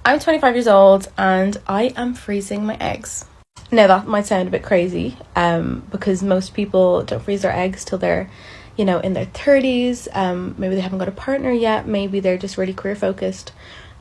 I'm 25 years old and I am freezing my eggs. Now that might sound a bit crazy, because most people don't freeze their eggs till they're, in their 30s. Maybe they haven't got a partner yet. Maybe they're just really career focused.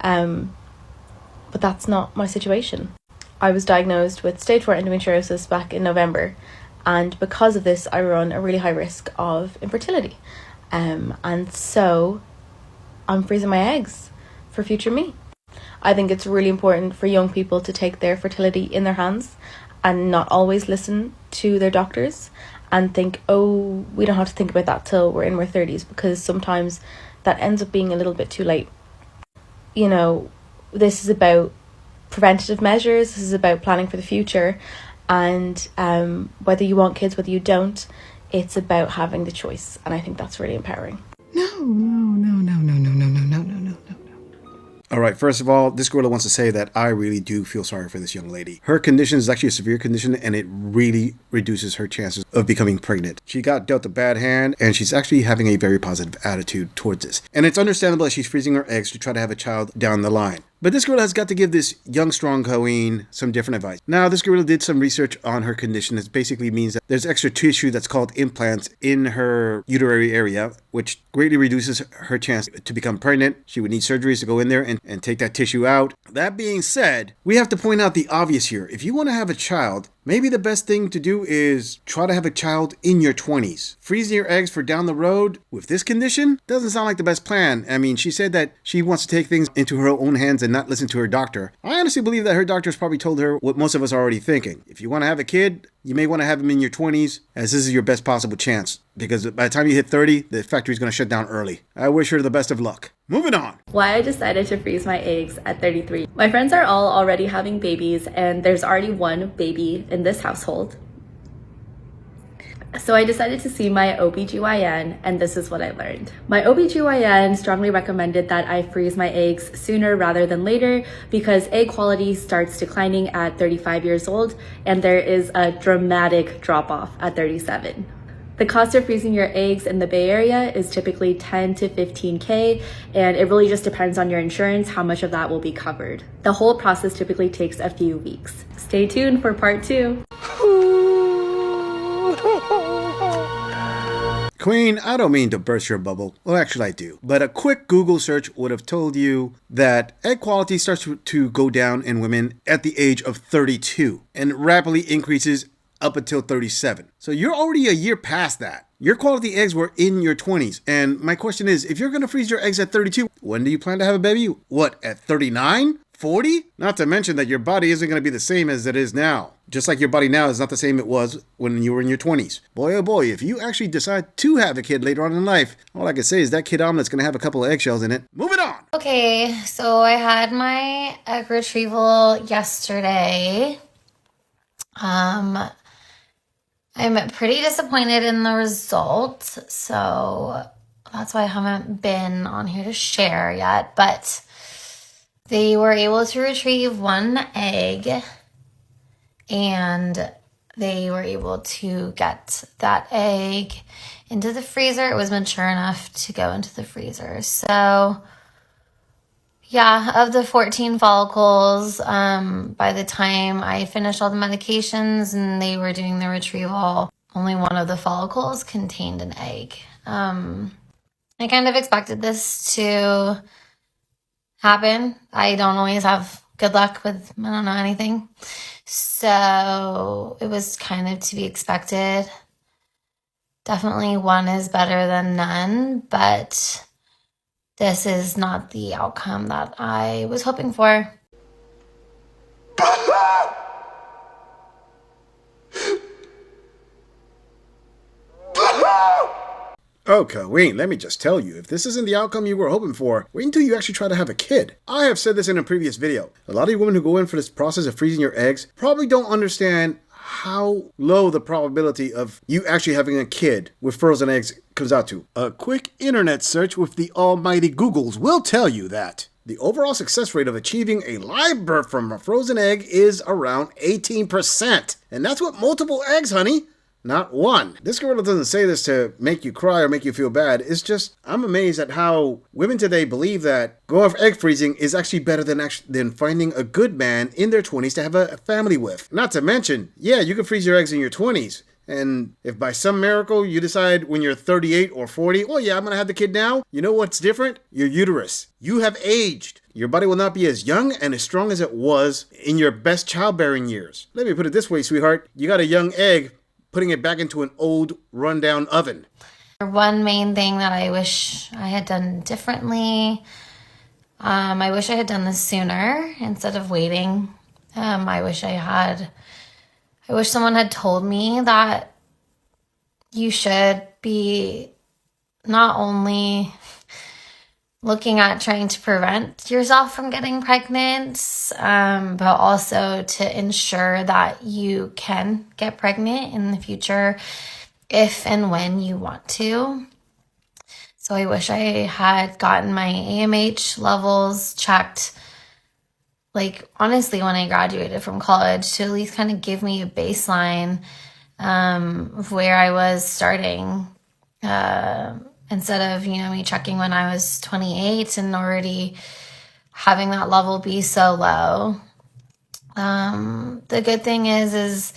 But that's not my situation. I was diagnosed with stage 4 endometriosis back in November. And because of this, I run a really high risk of infertility. And so I'm freezing my eggs for future me. I think it's really important for young people to take their fertility in their hands and not always listen to their doctors and think, oh, we don't have to think about that till we're in our 30s, because sometimes that ends up being a little bit too late. This is about preventative measures. This is about planning for the future. And whether you want kids, whether you don't, it's about having the choice. And I think that's really empowering. No. All right, first of all, this girl wants to say that I really do feel sorry for this young lady. Her condition is actually a severe condition, and it really reduces her chances of becoming pregnant. She got dealt a bad hand, and she's actually having a very positive attitude towards this. And it's understandable that she's freezing her eggs to try to have a child down the line. But this girl has got to give this young, strong queen some different advice. Now, this girl did some research on her condition. This basically means that there's extra tissue that's called implants in her uterine area, which greatly reduces her chance to become pregnant. She would need surgeries to go in there and take that tissue out. That being said, we have to point out the obvious here. If you want to have a child, maybe the best thing to do is try to have a child in your 20s. Freezing your eggs for down the road with this condition doesn't sound like the best plan. I mean, she said that she wants to take things into her own hands and not listen to her doctor. I honestly believe that her doctor's probably told her what most of us are already thinking. If you want to have a kid, you may want to have him in your 20s, as this is your best possible chance. Because by the time you hit 30, the factory's going to shut down early. I wish her the best of luck. Moving on. Why I decided to freeze my eggs at 33. My friends are all already having babies, and there's already one baby in this household. So I decided to see my OBGYN, and this is what I learned. My OBGYN strongly recommended that I freeze my eggs sooner rather than later because egg quality starts declining at 35 years old, and there is a dramatic drop-off at 37. The cost of freezing your eggs in the Bay Area is typically 10 to 15K, and it really just depends on your insurance how much of that will be covered. The whole process typically takes a few weeks. Stay tuned for part 2. Queen, I don't mean to burst your bubble. Well, actually I do. But a quick Google search would have told you that egg quality starts to go down in women at the age of 32 and rapidly increases up until 37. So you're already a year past that. Your quality eggs were in your 20s. And my question is, if you're going to freeze your eggs at 32, when do you plan to have a baby? What, at 39? 40? Not to mention that your body isn't going to be the same as it is now. Just like your body now is not the same it was when you were in your 20s. Boy, oh boy, if you actually decide to have a kid later on in life, all I can say is that kid omelet's going to have a couple of eggshells in it. Moving on. Okay, so I had my egg retrieval yesterday. I'm pretty disappointed in the result, so that's why I haven't been on here to share yet, but they were able to retrieve one egg, and they were able to get that egg into the freezer. It was mature enough to go into the freezer. So yeah, of the 14 follicles, by the time I finished all the medications and they were doing the retrieval, only one of the follicles contained an egg. I kind of expected this to happen. I don't always have good luck with, I don't know, anything. So it was kind of to be expected. Definitely one is better than none, but this is not the outcome that I was hoping for. Okay, Wayne, let me just tell you, if this isn't the outcome you were hoping for, wait until you actually try to have a kid. I have said this in a previous video. A lot of you women who go in for this process of freezing your eggs probably don't understand how low the probability of you actually having a kid with frozen eggs comes out to. A quick internet search with the almighty Googles will tell you that the overall success rate of achieving a live birth from a frozen egg is around 18%. And that's with multiple eggs, honey. Not one. This gorilla doesn't say this to make you cry or make you feel bad. It's just, I'm amazed at how women today believe that going for egg freezing is actually better than finding a good man in their 20s to have a family with. Not to mention, yeah, you can freeze your eggs in your 20s. And if by some miracle you decide when you're 38 or 40, oh yeah, I'm gonna have the kid now, you know what's different? Your uterus. You have aged. Your body will not be as young and as strong as it was in your best childbearing years. Let me put it this way, sweetheart. You got a young egg, putting it back into an old, rundown oven. One main thing that I wish I had done differently, I wish I had done this sooner instead of waiting. I wish someone had told me that you should be not only looking at trying to prevent yourself from getting pregnant, but also to ensure that you can get pregnant in the future if and when you want to. So I wish I had gotten my AMH levels checked, like honestly, when I graduated from college, to at least kind of give me a baseline of where I was starting. Instead of, me checking when I was 28 and already having that level be so low. The good thing is,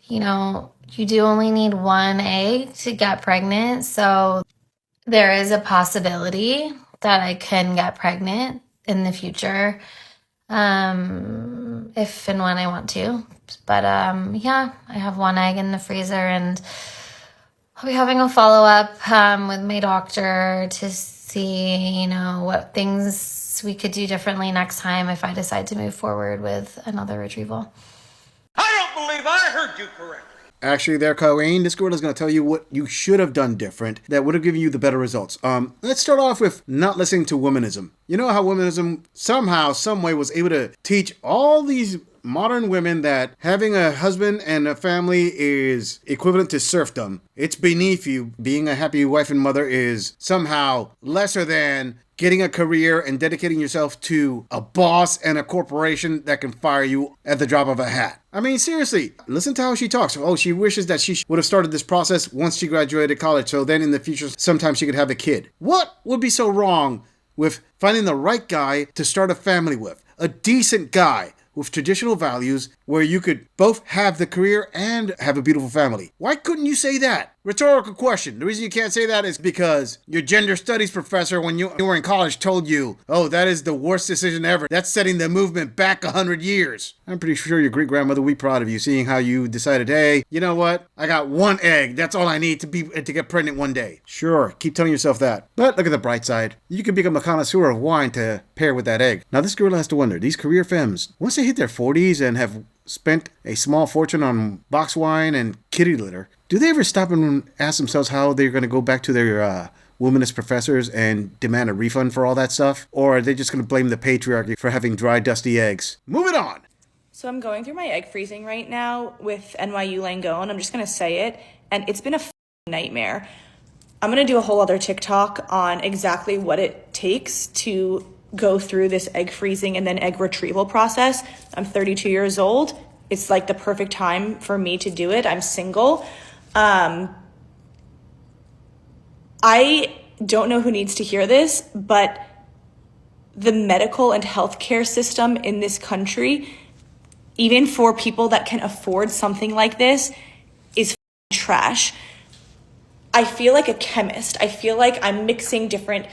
you do only need one egg to get pregnant. So there is a possibility that I can get pregnant in the future, if and when I want to. But yeah, I have one egg in the freezer, and I'll be having a follow-up with my doctor to see, what things we could do differently next time if I decide to move forward with another retrieval. I don't believe I heard you correctly. Actually, there, Colleen, this gorilla is going to tell you what you should have done different that would have given you the better results. Let's start off with not listening to womanism. You know how womanism somehow, some way was able to teach all these modern women that having a husband and a family is equivalent to serfdom. It's beneath you. Being a happy wife and mother is somehow lesser than getting a career and dedicating yourself to a boss and a corporation that can fire you at the drop of a hat. I mean, seriously, listen to how she talks. Oh, she wishes that she would have started this process once she graduated college, so then in the future, sometime she could have a kid. What would be so wrong with finding the right guy to start a family with? A decent guy with traditional values where you could both have the career and have a beautiful family. Why couldn't you say that? Rhetorical question. The reason you can't say that is because your gender studies professor when you were in college told you, oh, that is the worst decision ever. That's setting the movement back 100 years. I'm pretty sure your great-grandmother will be proud of you, seeing how you decided, hey, you know what? I got one egg. That's all I need to get pregnant one day. Sure, keep telling yourself that. But look at the bright side. You can become a connoisseur of wine to pair with that egg. Now this gorilla has to wonder, these career femmes, once they hit their 40s and have spent a small fortune on box wine and kitty litter, do they ever stop and ask themselves how they're going to go back to their womanist professors and demand a refund for all that stuff? Or are they just going to blame the patriarchy for having dry, dusty eggs? Moving on! So I'm going through my egg freezing right now with NYU Langone. I'm just going to say it. And it's been a nightmare. I'm going to do a whole other TikTok on exactly what it takes to go through this egg freezing and then egg retrieval process. I'm 32 years old. It's like the perfect time for me to do it. I'm single. I don't know who needs to hear this, but the medical and healthcare system in this country, even for people that can afford something like this, is trash. I feel like a chemist. I feel like I'm mixing different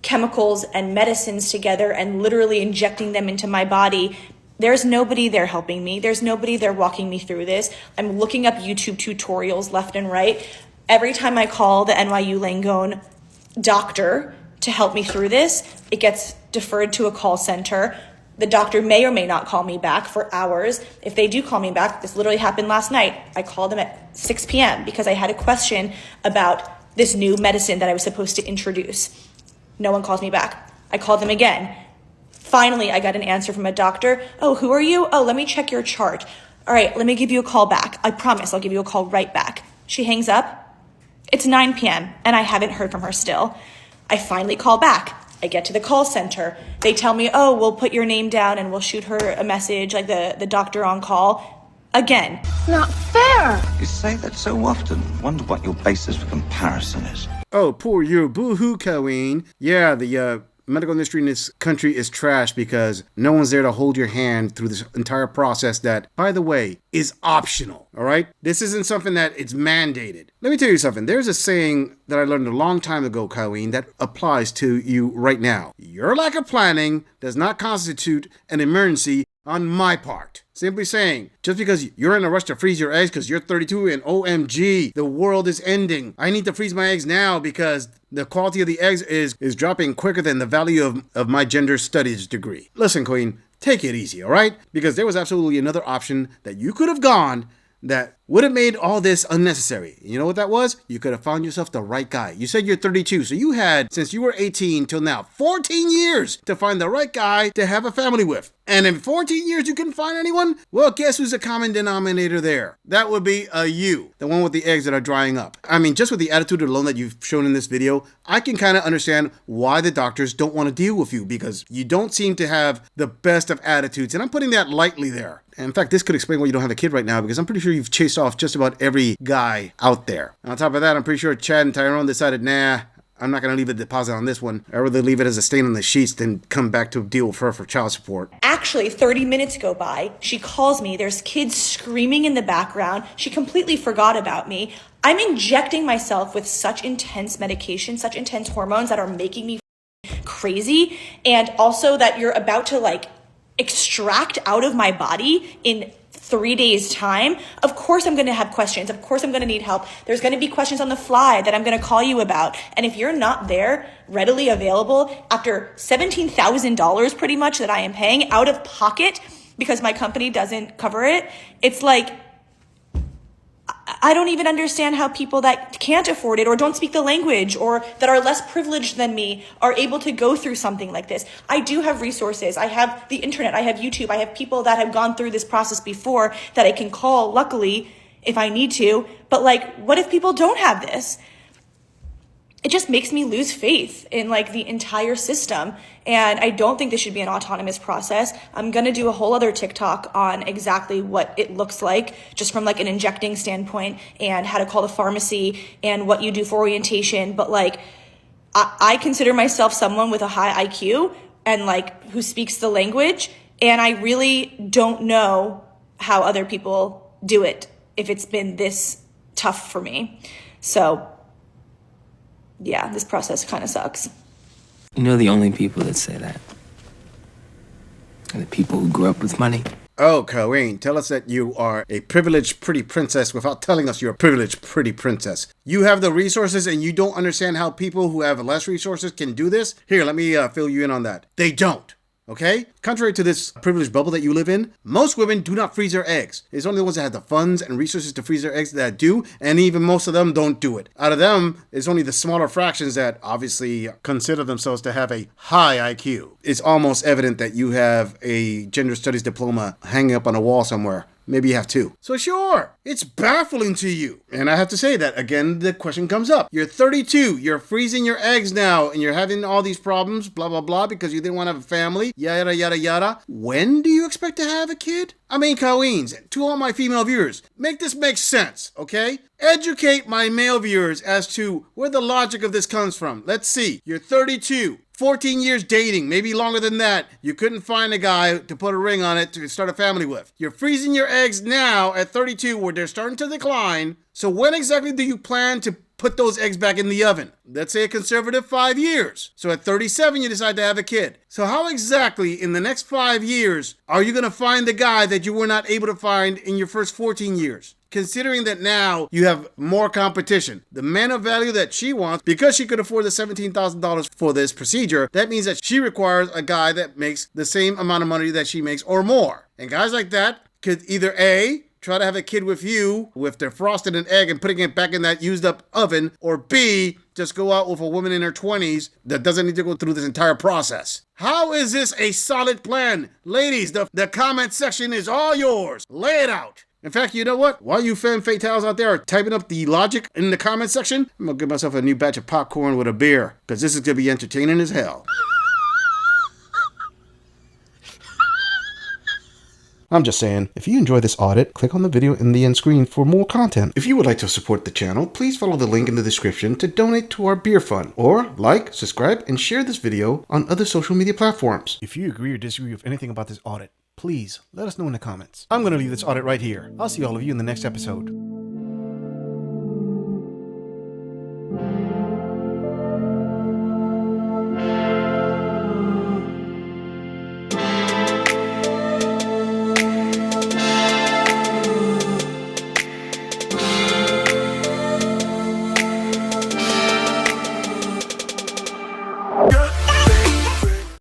chemicals and medicines together and literally injecting them into my body. There's nobody there helping me. There's nobody there walking me through this. I'm looking up YouTube tutorials left and right. Every time I call the NYU Langone doctor to help me through this, it gets deferred to a call center. The doctor may or may not call me back for hours. If they do call me back, this literally happened last night. I called them at 6 p.m. because I had a question about this new medicine that I was supposed to introduce. No one calls me back. I called them again. Finally, I got an answer from a doctor. Oh, who are you? Oh, let me check your chart. All right, let me give you a call back. I promise I'll give you a call right back. She hangs up. It's 9 p.m. and I haven't heard from her still. I finally call back. I get to the call center. They tell me, oh, we'll put your name down and we'll shoot her a message, like the doctor on call. Again. Not fair! You say that so often. Wonder what your basis for comparison is. Oh, poor you. Boo-hoo, Colleen. Yeah, the medical industry in this country is trash because no one's there to hold your hand through this entire process that, by the way, is optional, all right? This isn't something that it's mandated. Let me tell you something. There's a saying that I learned a long time ago, Colleen, that applies to you right now. Your lack of planning does not constitute an emergency on my part. Simply saying, just because you're in a rush to freeze your eggs because you're 32 and OMG, the world is ending. I need to freeze my eggs now because the quality of the eggs is dropping quicker than the value of my gender studies degree. Listen, Queen, take it easy, all right? Because there was absolutely another option that you could have gone that would have made all this unnecessary. You know what that was? You could have found yourself the right guy. You said you're 32, so you had, since you were 18 till now, 14 years to find the right guy to have a family with. And in 14 years you couldn't find anyone? Well, guess who's the common denominator there? That would be you, the one with the eggs that are drying up. I mean, just with the attitude alone that you've shown in this video, I can kind of understand why the doctors don't want to deal with you, because you don't seem to have the best of attitudes. And I'm putting that lightly there. And in fact, this could explain why you don't have a kid right now, because I'm pretty sure you've chased off just about every guy out there. And on top of that, I'm pretty sure Chad and Tyrone decided, nah, I'm not going to leave a deposit on this one. I'd rather leave it as a stain on the sheets than come back to deal with her for child support. Actually, 30 minutes go by. She calls me. There's kids screaming in the background. She completely forgot about me. I'm injecting myself with such intense medication, such intense hormones that are making me crazy. And also that you're about to extract out of my body in 3 days time. Of course I'm going to have questions. Of course I'm going to need help. There's going to be questions on the fly that I'm going to call you about. And if you're not there readily available after $17,000 pretty much that I am paying out of pocket because my company doesn't cover it, it's like, I don't even understand how people that can't afford it or don't speak the language or that are less privileged than me are able to go through something like this. I do have resources. I have the internet. I have YouTube. I have people that have gone through this process before that I can call, luckily, if I need to. But what if people don't have this? It just makes me lose faith in the entire system. And I don't think this should be an autonomous process. I'm going to do a whole other TikTok on exactly what it looks like, just from an injecting standpoint and how to call the pharmacy and what you do for orientation. But I consider myself someone with a high IQ and who speaks the language. And I really don't know how other people do it if it's been this tough for me. So yeah, this process kind of sucks. You know, the only people that say that are the people who grew up with money. Oh, Colleen, tell us that you are a privileged pretty princess without telling us you're a privileged pretty princess. You have the resources and you don't understand how people who have less resources can do this? Here, let me fill you in on that. They don't. Okay? Contrary to this privileged bubble that you live in, most women do not freeze their eggs. It's only the ones that have the funds and resources to freeze their eggs that do, and even most of them don't do it. Out of them, it's only the smaller fractions that obviously consider themselves to have a high IQ. It's almost evident that you have a gender studies diploma hanging up on a wall somewhere. Maybe you have two. So sure, it's baffling to you. And I have to say that, again, the question comes up. You're 32, you're freezing your eggs now, and you're having all these problems, blah, blah, blah, because you didn't want to have a family, yada, yada, yada. When do you expect to have a kid? I mean, Colleens, to all my female viewers, make this make sense, okay? Educate my male viewers as to where the logic of this comes from. Let's see. You're 32. 14 years dating, maybe longer than that. You couldn't find a guy to put a ring on it to start a family with. You're freezing your eggs now at 32 where they're starting to decline. So when exactly do you plan to put those eggs back in the oven? Let's say a conservative 5 years. So at 37, you decide to have a kid. So how exactly in the next 5 years are you going to find the guy that you were not able to find in your first 14 years? Considering that now you have more competition. The man of value that she wants, because she could afford the $17,000 for this procedure, that means that she requires a guy that makes the same amount of money that she makes or more. And guys like that could either A, try to have a kid with you with their frosted an egg and putting it back in that used up oven, or B, just go out with a woman in her 20s that doesn't need to go through this entire process. How is this a solid plan? Ladies, the comment section is all yours. Lay it out. In fact, you know what? While you femme fatales out there are typing up the logic in the comment section, I'm going to give myself a new batch of popcorn with a beer, because this is going to be entertaining as hell. I'm just saying, if you enjoy this audit, click on the video in the end screen for more content. If you would like to support the channel, please follow the link in the description to donate to our beer fund, or like, subscribe, and share this video on other social media platforms. If you agree or disagree with anything about this audit, please let us know in the comments. I'm going to leave this audit right here. I'll see all of you in the next episode.